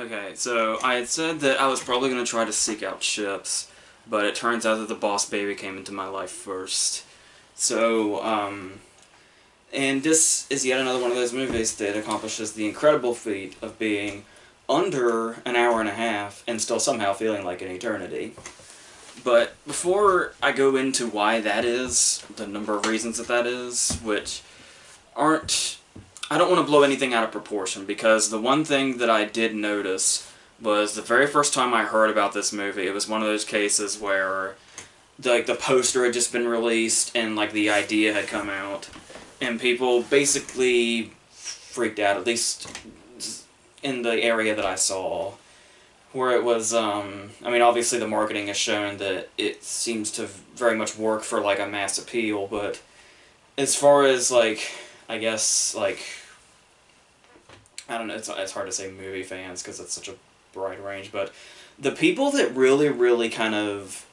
Okay, so I had said that I was probably going to try to seek out Chips, but it turns out that the Boss Baby came into my life first. So, and this is yet another one of those movies that accomplishes the incredible feat of being under an hour and a half and still somehow feeling like an eternity. But before I go into why that is, the number of reasons that is, which aren't... I don't want to blow anything out of proportion, because the one thing that I did notice was the very first time I heard about this movie, it was one of those cases where the poster had just been released and like the idea had come out, and people basically freaked out, at least in the area that I saw, where it was, I mean, obviously the marketing has shown that it seems to very much work for like a mass appeal, but as far as like, I guess, like, I don't know, it's hard to say movie fans because it's such a broad range, but the people that really, really kind of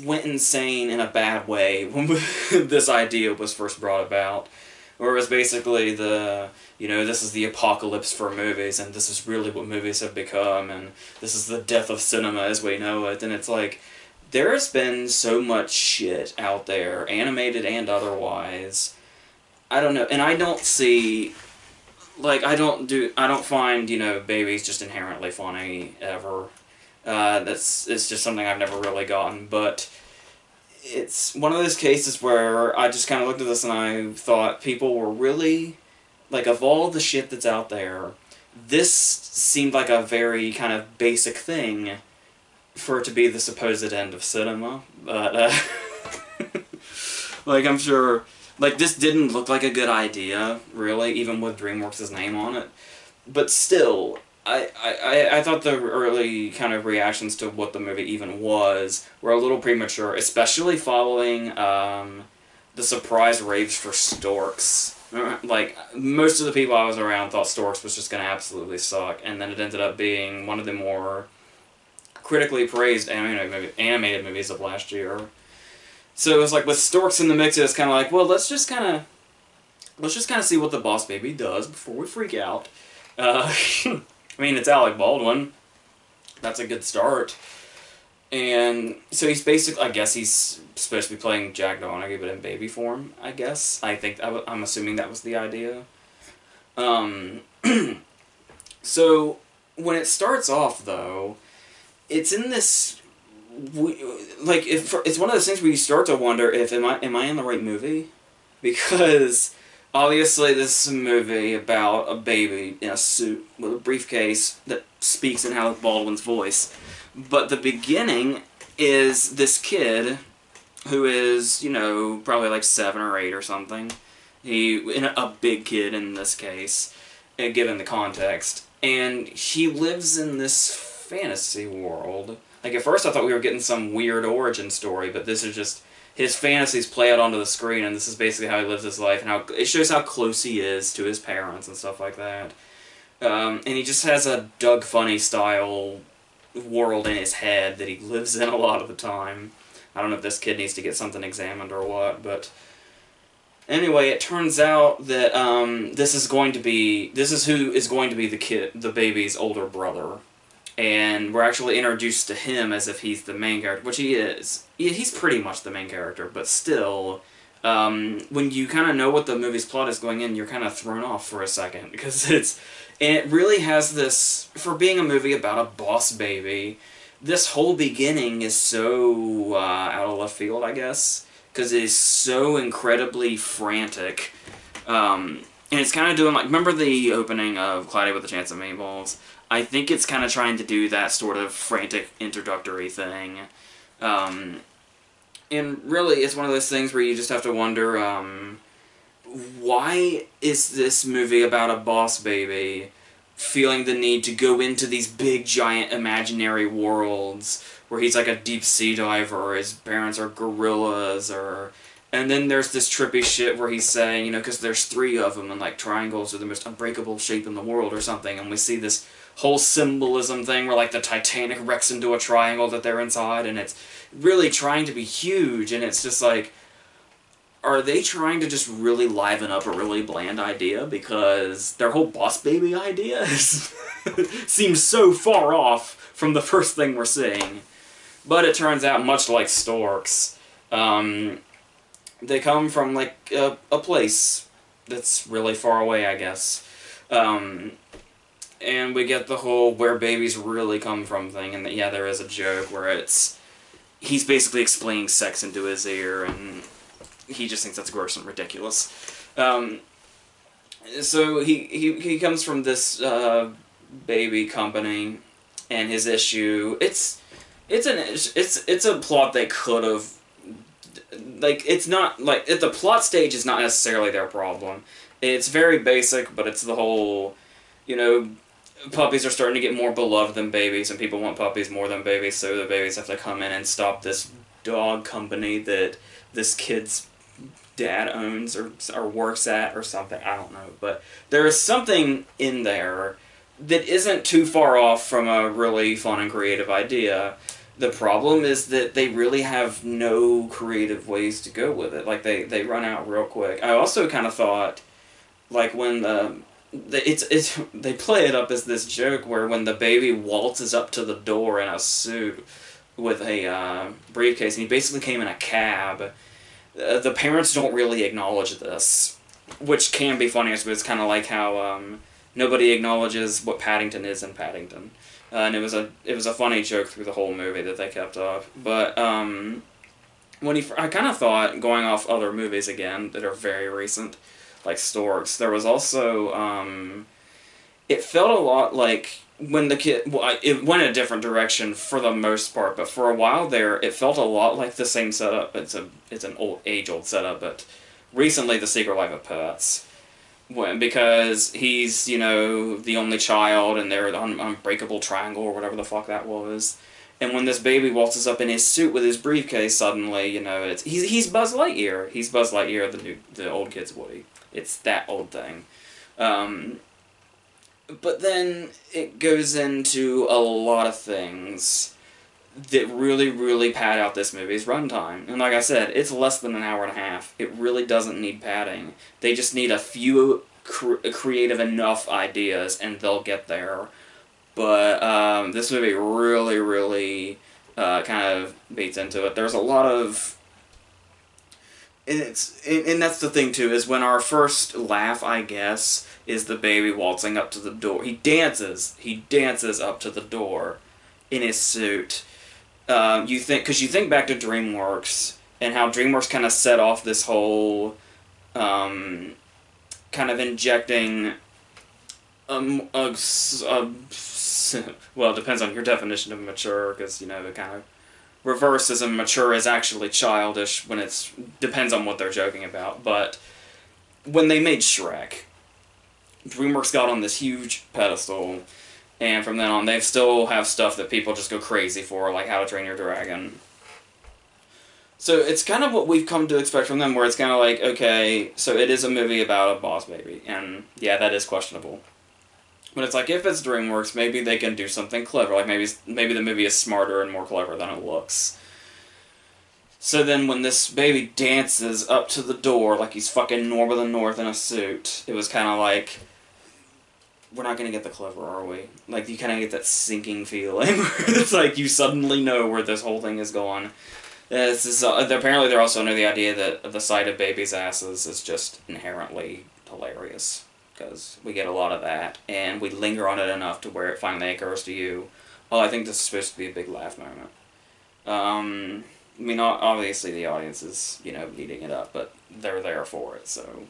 went insane in a bad way when this idea was first brought about, where it was basically the, you know, this is the apocalypse for movies, and this is really what movies have become, and this is the death of cinema as we know it, and it's like, there's been so much shit out there, animated and otherwise. I don't know, and I don't see, like, I don't find, you know, babies just inherently funny, ever. It's just something I've never really gotten, but it's one of those cases where I just kind of looked at this and I thought people were really, like, of all the shit that's out there, this seemed like a very kind of basic thing for it to be the supposed end of cinema, but, like, I'm sure... Like, this didn't look like a good idea, really, even with DreamWorks' name on it. But still, I thought the early kind of reactions to what the movie even was were a little premature, especially following the surprise raves for Storks. Like, most of the people I was around thought Storks was just going to absolutely suck, and then it ended up being one of the more critically praised animated movies of last year. So it was like, with Storks in the mix, it was kind of like, well, let's just kind of see what the Boss Baby does before we freak out. I mean, it's Alec Baldwin. That's a good start. And so he's basically, I guess he's supposed to be playing Jack Donaghy, but in baby form, I guess. I'm assuming that was the idea. So when it starts off, though, it's in this... it's one of those things where you start to wonder if am I in the right movie? Because obviously this is a movie about a baby in a suit with a briefcase that speaks in Alec Baldwin's voice. But the beginning is this kid who is, you know, probably like 7 or 8 or something. A big kid in this case, given the context. And he lives in this fantasy world. Like, at first I thought we were getting some weird origin story, but this is just his fantasies play out onto the screen, and this is basically how he lives his life, and how it shows how close he is to his parents and stuff like that. And he just has a Doug Funny-style world in his head that he lives in a lot of the time. I don't know if this kid needs to get something examined or what, but... Anyway, it turns out that this is who is going to be the baby's older brother. And we're actually introduced to him as if he's the main character, which he is. He's pretty much the main character, but still, when you kind of know what the movie's plot is going in, you're kind of thrown off for a second, because it really has this, for being a movie about a boss baby, this whole beginning is so out of left field, I guess, because it is so incredibly frantic. And it's kind of doing, like, remember the opening of Cloudy with a Chance of Meatballs? I think it's kind of trying to do that sort of frantic introductory thing. And really, it's one of those things where you just have to wonder, why is this movie about a boss baby feeling the need to go into these big, giant, imaginary worlds where he's like a deep-sea diver, or his parents are gorillas, or... And then there's this trippy shit where he's saying, you know, because there's 3 of them, and like triangles are the most unbreakable shape in the world or something, and we see this whole symbolism thing where like the Titanic wrecks into a triangle that they're inside, and it's really trying to be huge, and it's just like, are they trying to just really liven up a really bland idea? Because their whole boss baby idea is seems so far off from the first thing we're seeing. But it turns out, much like storks, they come from, like, a place that's really far away, I guess. And we get the whole where babies really come from thing, and yeah, there is a joke where he's basically explaining sex into his ear, and he just thinks that's gross and ridiculous. So he comes from this baby company, and his issue, it's a plot they could have, like, it's not, like, the plot stage is not necessarily their problem. It's very basic, but it's the whole, puppies are starting to get more beloved than babies, and people want puppies more than babies, so the babies have to come in and stop this dog company that this kid's dad owns or works at or something. I don't know, but there is something in there that isn't too far off from a really fun and creative idea. The problem is that they really have no creative ways to go with it. Like, they run out real quick. I also kind of thought, like, when they play it up as this joke where when the baby waltzes up to the door in a suit with a briefcase, and he basically came in a cab, the parents don't really acknowledge this, which can be funny, but it's kind of like how nobody acknowledges what Paddington is in Paddington. And it was a funny joke through the whole movie that they kept up. But I kind of thought, going off other movies again that are very recent, like Storks, there was also it felt a lot like when the kid, well, it went in a different direction for the most part, but for a while there, it felt a lot like the same setup. It's an age-old setup, but recently, The Secret Life of Pets. Because he's, the only child, and they're the unbreakable triangle, or whatever the fuck that was. And when this baby waltzes up in his suit with his briefcase, suddenly, he's Buzz Lightyear. He's Buzz Lightyear, the old kid's Woody. It's that old thing. But then it goes into a lot of things that really, really pad out this movie's runtime. And like I said, it's less than an hour and a half. It really doesn't need padding. They just need a few creative enough ideas, and they'll get there. But this movie really, really kind of beats into it. There's a lot of... And that's the thing, too, is when our first laugh, I guess, is the baby waltzing up to the door. He dances up to the door in his suit. Because you think back to DreamWorks, and how DreamWorks kind of set off this whole, kind of injecting, well, it depends on your definition of mature, because, it kind of reverses and mature is actually childish when depends on what they're joking about. But when they made Shrek, DreamWorks got on this huge pedestal, and from then on, they still have stuff that people just go crazy for, like How to Train Your Dragon. So it's kind of what we've come to expect from them, where it's kind of like, okay, so it is a movie about a boss baby, and yeah, that is questionable. But it's like, if it's DreamWorks, maybe they can do something clever, like maybe the movie is smarter and more clever than it looks. So then when this baby dances up to the door like he's fucking Norm of the North in a suit, it was kind of like, we're not going to get the clever, are we? Like, you kind of get that sinking feeling. It's like you suddenly know where this whole thing is going. Apparently they're also under the idea that the sight of babies' asses is just inherently hilarious. Because we get a lot of that, and we linger on it enough to where it finally occurs to you, oh, I think this is supposed to be a big laugh moment. I mean, obviously the audience is, eating it up, but they're there for it, so...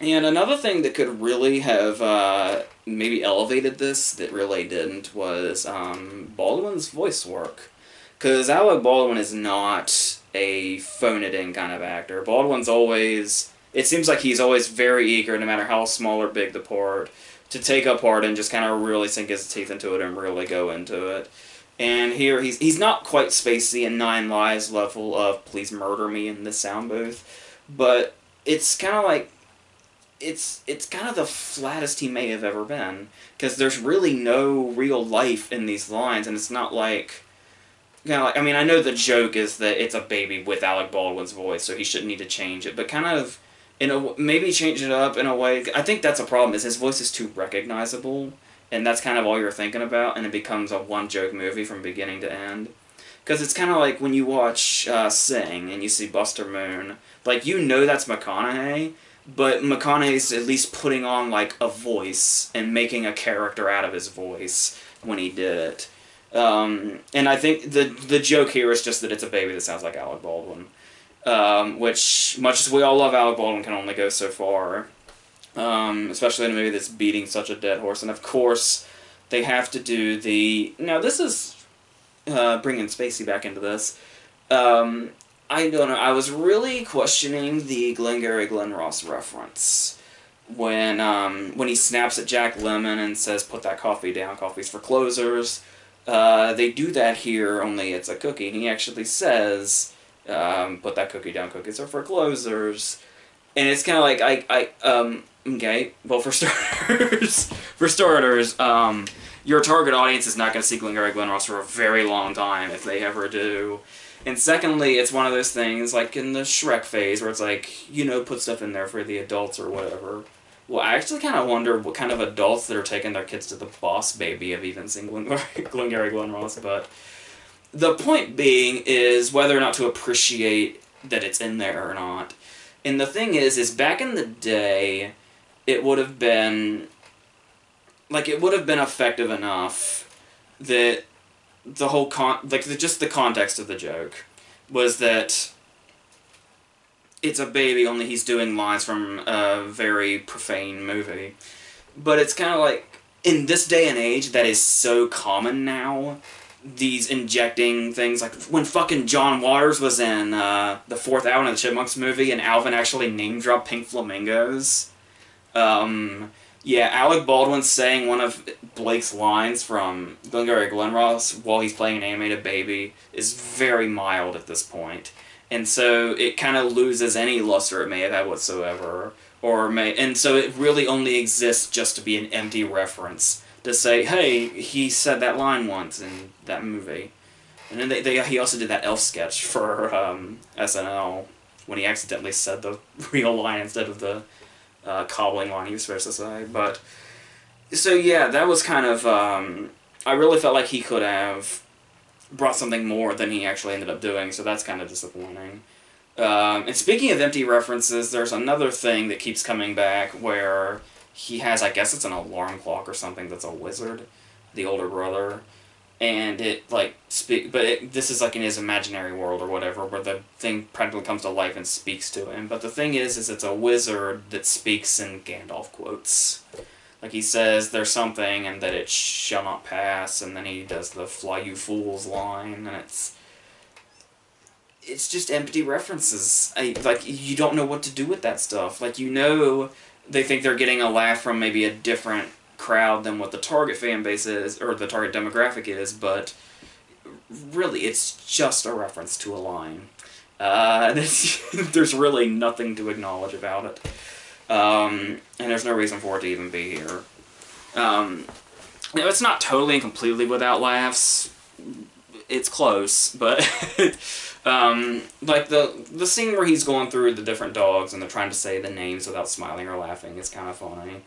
And another thing that could really have maybe elevated this, that really didn't, was Baldwin's voice work. Because Alec Baldwin is not a phone-it-in kind of actor. Baldwin's always... It seems like he's always very eager, no matter how small or big the part, to take a part and just kind of really sink his teeth into it and really go into it. And here, he's not quite Spacey and Nine Lives level of please murder me in this sound booth, but it's kind of like... It's kind of the flattest he may have ever been, because there's really no real life in these lines, and it's not like... I mean, I know the joke is that it's a baby with Alec Baldwin's voice, so he shouldn't need to change it, but kind of maybe change it up in a way. I think that's a problem. Is his voice is too recognizable, and that's kind of all you're thinking about, and it becomes a one joke movie from beginning to end. Because it's kind of like when you watch Sing and you see Buster Moon, like you know that's McConaughey, but McConaughey's at least putting on like a voice and making a character out of his voice when he did it. And I think the joke here is just that it's a baby that sounds like Alec Baldwin. Which, much as we all love Alec Baldwin, can only go so far. Especially in a movie that's beating such a dead horse. And of course, they have to do the... Now, this is bringing Spacey back into this. I don't know, I was really questioning the Glengarry Glen Ross reference. When he snaps at Jack Lemmon and says, "Put that coffee down, coffee's for closers." They do that here, only it's a cookie. And he actually says... put that cookie down, cookies are for closers. And it's kind of like, okay, well, for starters, your target audience is not going to see Glengarry Glen Ross for a very long time, if they ever do. And secondly, it's one of those things, like in the Shrek phase, where it's like, you know, put stuff in there for the adults or whatever. Well, I actually kind of wonder what kind of adults that are taking their kids to the Boss Baby have even seen Glengarry Glen Ross, but... The point being is whether or not to appreciate that it's in there or not. And the thing is back in the day, it would have been... Like, it would have been effective enough that the whole just the context of the joke was that it's a baby, only he's doing lines from a very profane movie. But it's kind of like, in this day and age, that is so common now... These injecting things, like when fucking John Waters was in the fourth Alvin and the Chipmunks movie, and Alvin actually name-dropped Pink Flamingos. Yeah, Alec Baldwin saying one of Blake's lines from Glengarry Glen Ross while he's playing an animated baby is very mild at this point. And so it kind of loses any luster it may have had whatsoever. And so it really only exists just to be an empty reference. To say, hey, he said that line once in that movie. And then he also did that elf sketch for SNL, when he accidentally said the real line instead of the cobbling line he was supposed to say. But, so yeah, that was kind of, I really felt like he could have brought something more than he actually ended up doing, so that's kind of disappointing. And speaking of empty references, there's another thing that keeps coming back where... He has, I guess it's an alarm clock or something that's a wizard, the older brother, and it, like, this is, like, in his imaginary world or whatever, where the thing practically comes to life and speaks to him, but the thing is it's a wizard that speaks in Gandalf quotes. Like, he says there's something, and that it shall not pass, and then he does the "fly you fools" line, and it's just empty references. Like, you don't know what to do with that stuff. Like, you know... They think they're getting a laugh from maybe a different crowd than what the target fan base is, or the target demographic is, but really, it's just a reference to a line. There's really nothing to acknowledge about it. And there's no reason for it to even be here. It's not totally and completely without laughs. It's close, but... like the scene where he's going through the different dogs and they're trying to say the names without smiling or laughing is kind of funny.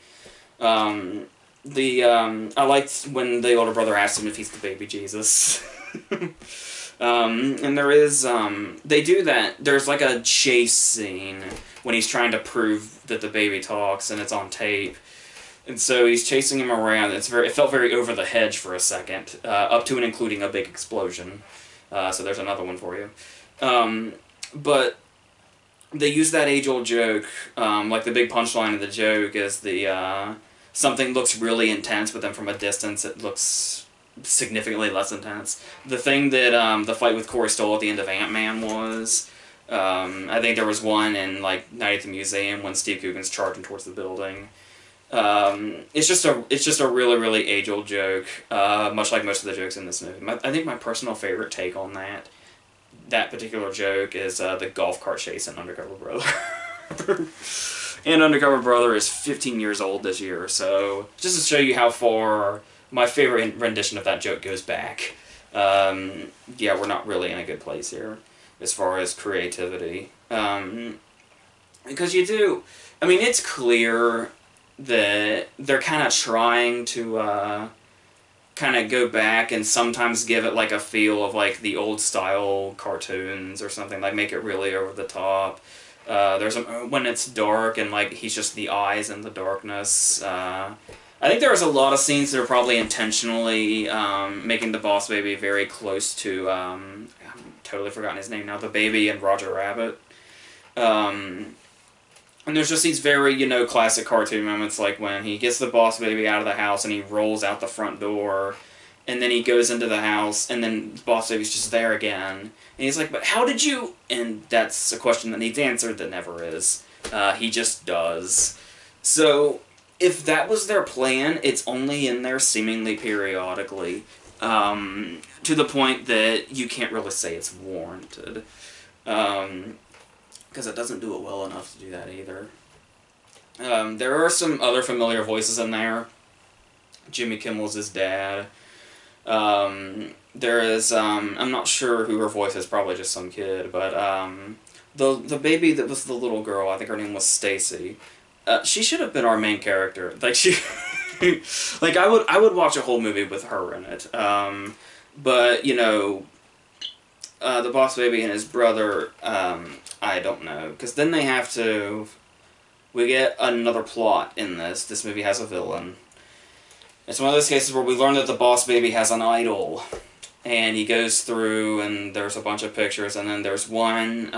I liked when the older brother asked him if he's the baby Jesus. And there is, they do that, there's like a chase scene when he's trying to prove that the baby talks and it's on tape. And so he's chasing him around. It felt very over the hedge for a second, up to and including a big explosion. So there's another one for you. But they use that age-old joke, like the big punchline of the joke is the, something looks really intense, but then from a distance it looks significantly less intense. The thing that, the fight with Corey Stoll at the end of Ant-Man was, I think there was one in, like, Night at the Museum when Steve Coogan's charging towards the building. It's just a really, really age-old joke, much like most of the jokes in this movie. I think my personal favorite take on that particular joke is the golf cart chase in Undercover Brother. And Undercover Brother is 15 years old this year, so just to show you how far my favorite rendition of that joke goes back. Yeah, we're not really in a good place here as far as creativity. Because you do, I mean, it's clear that they're kind of trying to kind of go back and sometimes give it like a feel of like the old style cartoons or something, like make it really over the top. There's when it's dark and like he's just the eyes in the darkness. I think there's a lot of scenes that are probably intentionally making the Boss Baby very close to I've totally forgotten his name now, the baby in Roger Rabbit. And there's just these very, classic cartoon moments, like when he gets the Boss Baby out of the house and he rolls out the front door, and then he goes into the house, and then the Boss Baby's just there again. And he's like, but how did you... And that's a question that needs answered that never is. He just does. So, if that was their plan, it's only in there seemingly periodically, to the point that you can't really say it's warranted. Because it doesn't do it well enough to do that either. There are some other familiar voices in there. Jimmy Kimmel's his dad. There is, I'm not sure who her voice is, probably just some kid, but the baby that was the little girl, I think her name was Stacy. She should have been our main character. Like, she... like, I would watch a whole movie with her in it. But, the Boss Baby and his brother, I don't know. Because then they have to... We get another plot in this. This movie has a villain. It's one of those cases where we learn that the Boss Baby has an idol. And he goes through, and there's a bunch of pictures, and then there's one,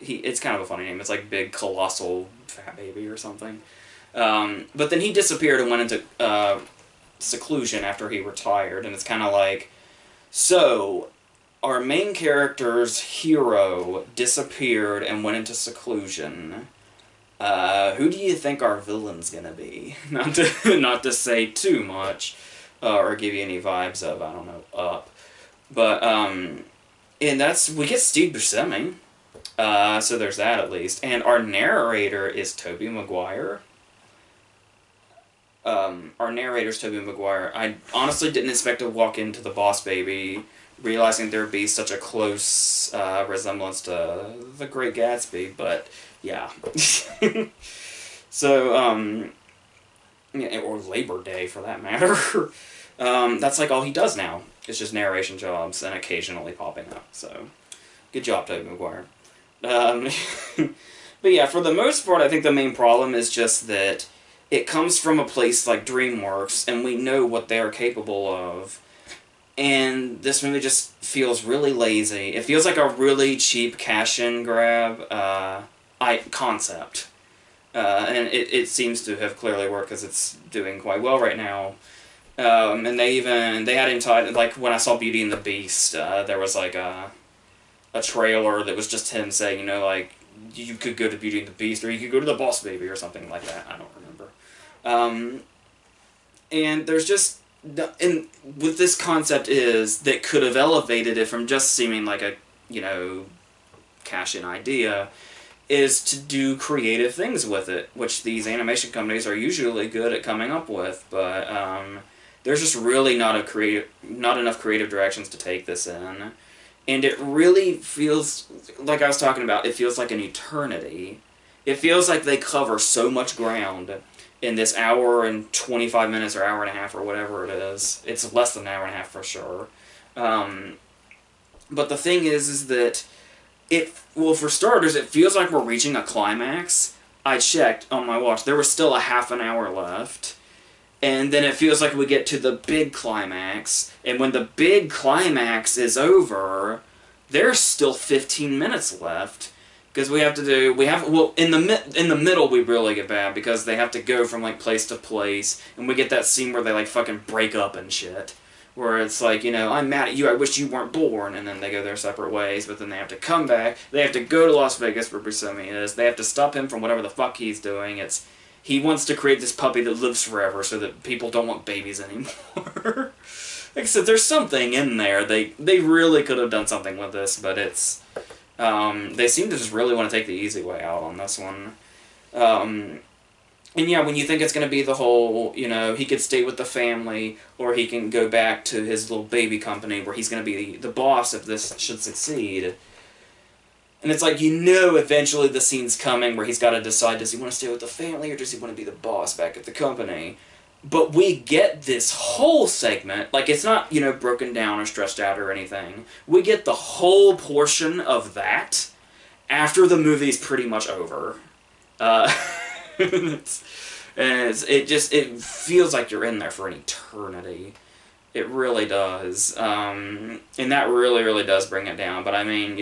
it's kind of a funny name. It's like Big Colossal Fat Baby or something. But then he disappeared and went into seclusion after he retired, and it's kind of like... So... Our main character's hero disappeared and went into seclusion. Who do you think our villain's gonna be? Not to say too much, or give you any vibes of, I don't know, Up. But, and we get Steve Buscemi. So there's that at least. And our narrator is Tobey Maguire. Our narrator's Tobey Maguire. I honestly didn't expect to walk into The Boss Baby realizing there'd be such a close resemblance to The Great Gatsby, but yeah. So, yeah, or Labor Day for that matter. That's like all he does now. It's just narration jobs and occasionally popping up, so good job, Tobey Maguire. But yeah, for the most part, I think the main problem is just that it comes from a place like DreamWorks, and we know what they're capable of. And this movie just feels really lazy. It feels like a really cheap cash-in grab concept. And it seems to have clearly worked because it's doing quite well right now. And they had him tied, like when I saw Beauty and the Beast, there was like a trailer that was just him saying, like, you could go to Beauty and the Beast, or you could go to The Boss Baby, or something like that. I don't remember. And there's just... And with this concept that could have elevated it from just seeming like a, cash-in idea, is to do creative things with it, which these animation companies are usually good at coming up with, but there's just really not enough creative directions to take this in. And it really feels, like I was talking about, it feels like an eternity. It feels like they cover so much ground in this hour and 25 minutes or hour and a half or whatever it is. It's less than an hour and a half for sure. But the thing is that for starters, it feels like we're reaching a climax. I checked on my watch. There was still a half an hour left. And then it feels like we get to the big climax. And when the big climax is over, there's still 15 minutes left. Because in the middle we really get bad, because they have to go from, like, place to place, and we get that scene where they, like, fucking break up and shit. Where it's like, I'm mad at you, I wish you weren't born, and then they go their separate ways, but then they have to come back, they have to go to Las Vegas where Buscemi is, they have to stop him from whatever the fuck he's doing. He wants to create this puppy that lives forever so that people don't want babies anymore. Like I said, there's something in there. They really could have done something with this, but it's... they seem to just really want to take the easy way out on this one. And yeah, when you think it's going to be the whole, he could stay with the family, or he can go back to his little baby company where he's going to be the boss if this should succeed. And it's like, you know eventually the scene's coming where he's got to decide, does he want to stay with the family or does he want to be the boss back at the company? But we get this whole segment, like it's not, broken down or stretched out or anything. We get the whole portion of that after the movie's pretty much over. It feels like you're in there for an eternity. It really does. And that really, really does bring it down. But I mean,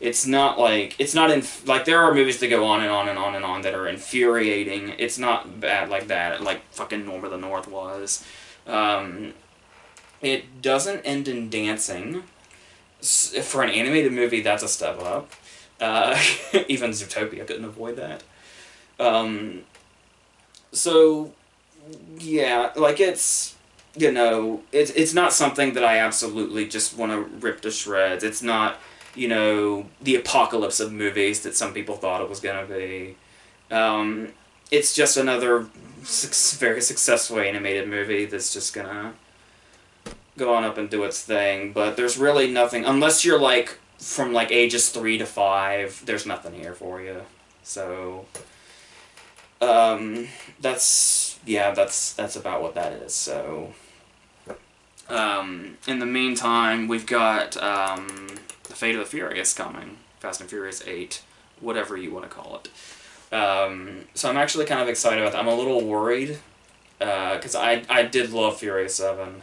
it's not like, there are movies that go on and on and on and on that are infuriating. It's not bad like that, like fucking Norm of the North was. It doesn't end in dancing. For an animated movie, that's a step up. Even Zootopia couldn't avoid that. So, yeah, like it's not something that I absolutely just want to rip to shreds. It's not, the apocalypse of movies that some people thought it was going to be. It's just another very successful animated movie that's just going to go on up and do its thing. But there's really nothing, unless you're, from, ages 3 to 5, there's nothing here for you. So, that's about what that is, so... in the meantime, we've got, The Fate of the Furious coming. Fast and Furious 8. Whatever you want to call it. So I'm actually kind of excited about that. I'm a little worried, because I did love Furious 7,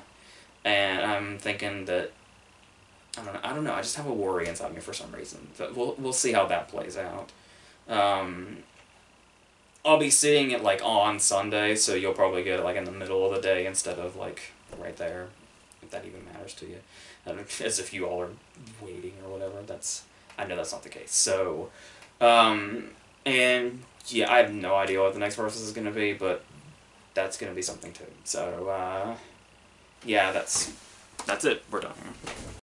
and I'm thinking that, I don't know, I just have a worry inside me for some reason. But we'll see how that plays out. I'll be seeing it, on Sunday, so you'll probably get it, in the middle of the day instead of, right there. If that even matters to you. As if you all are waiting or whatever. I know that's not the case. So, and yeah, I have no idea what the next versus is going to be, but that's going to be something too. So, yeah, that's it. We're done here.